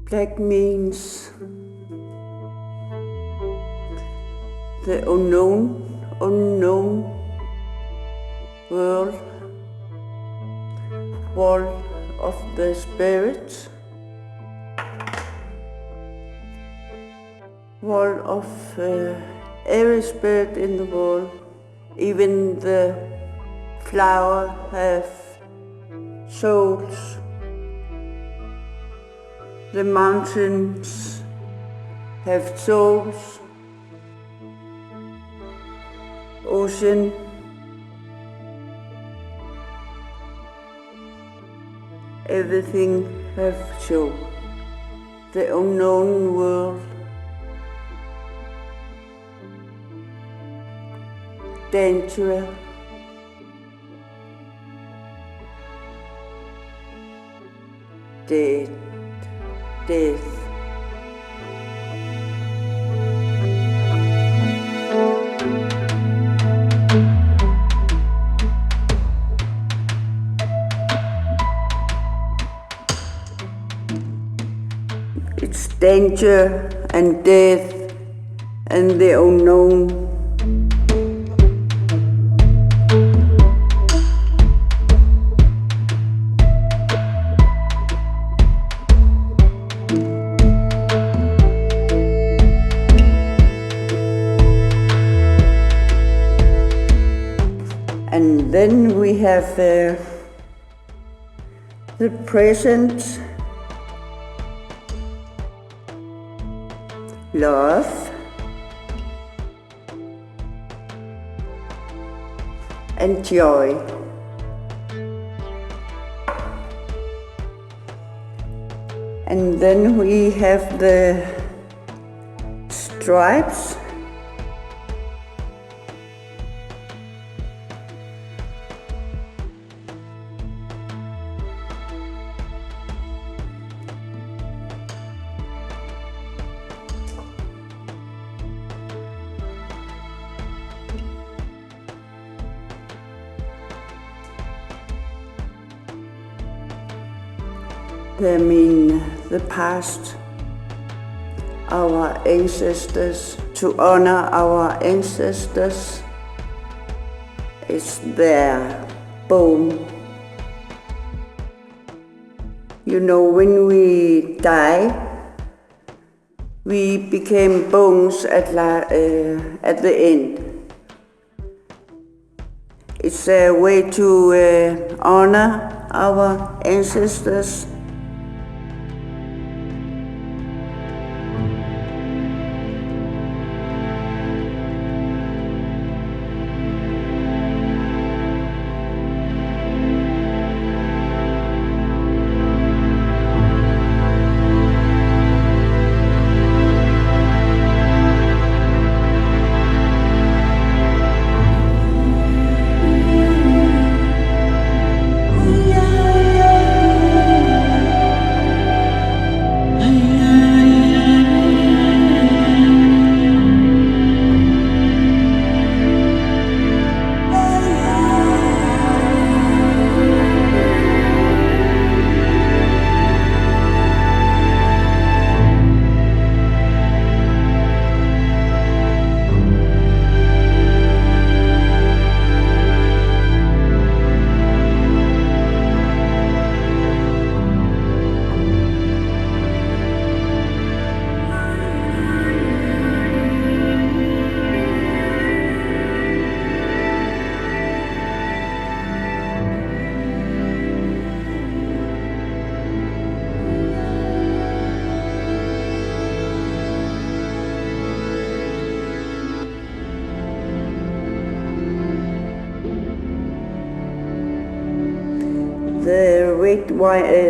Black means the unknown world, world of the spirit, world of every spirit in the world. Even the flower have souls. The mountains have souls. Ocean, everything have soul. The unknown world, danger, death. It's danger and death and the unknown. And then we have the present, love, and joy. And then we have the stripes, they mean the past, our ancestors, to honor our ancestors. It's their bone. You know, when we die, we became bones at the end. It's a way to honor our ancestors.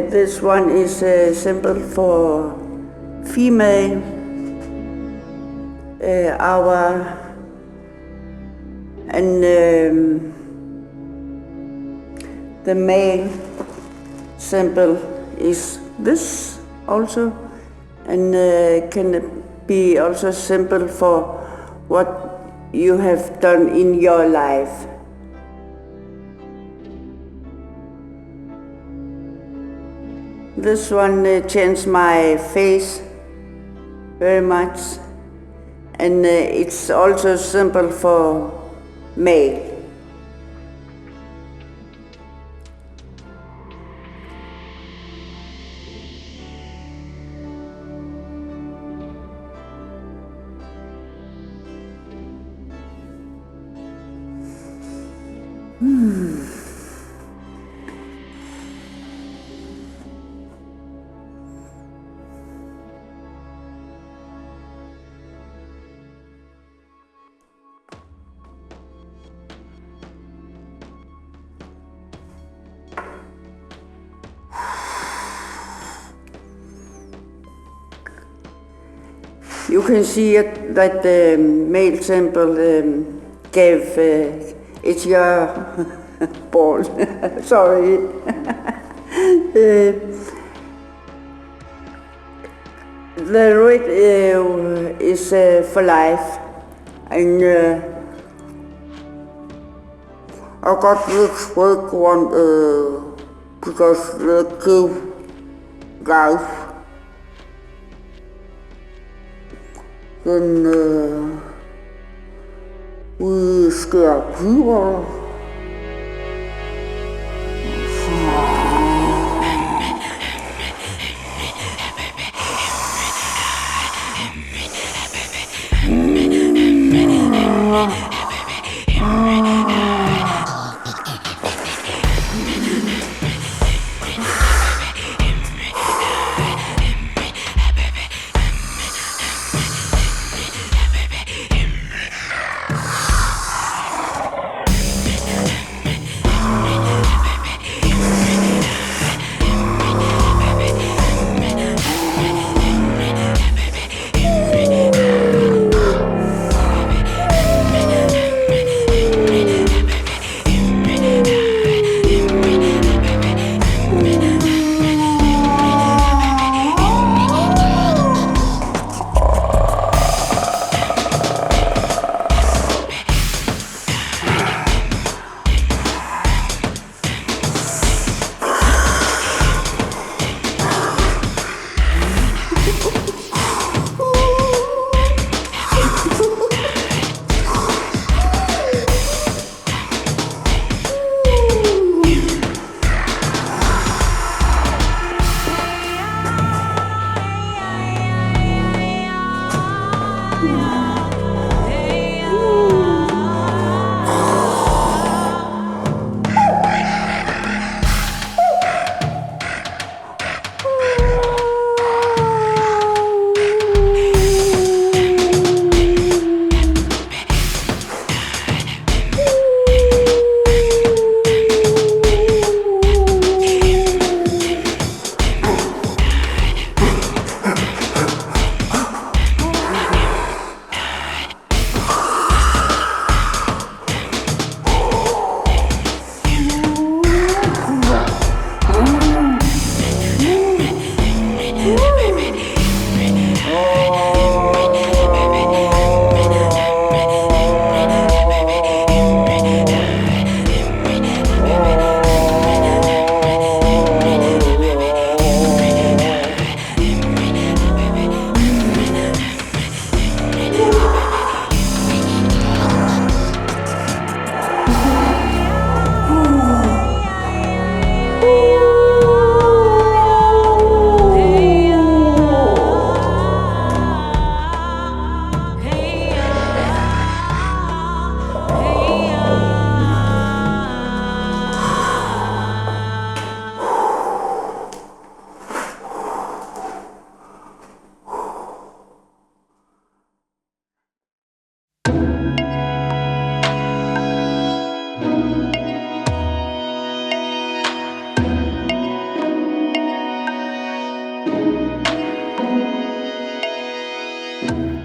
This one is a symbol for female. The male symbol is this also, and can be also symbol for what you have done in your life. This one changed my face very much, and it's also simple for male. You can see that the male temple gave it's your ball. Sorry. The red is for life, and I got this red one because they give life. Then we scare people.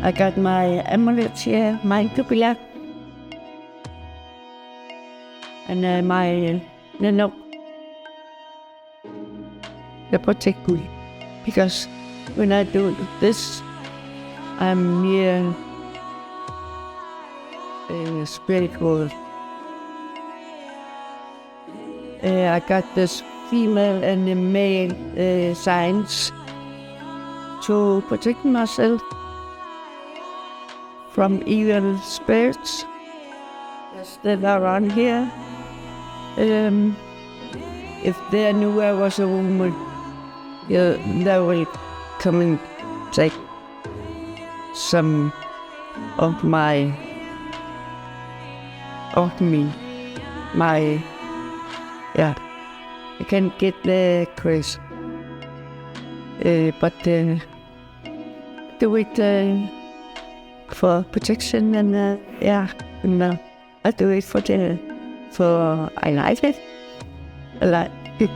I got my amulet here, my Canoe-kayak, and my Nano. They protect me, because when I do this, I'm near a spirit world. I got this female and the male signs to protect myself from evil spirits that are around here. If they knew I was a woman, they will come and take some of me. I can get the craze. But do it for protection and I do it for I like it. I like it.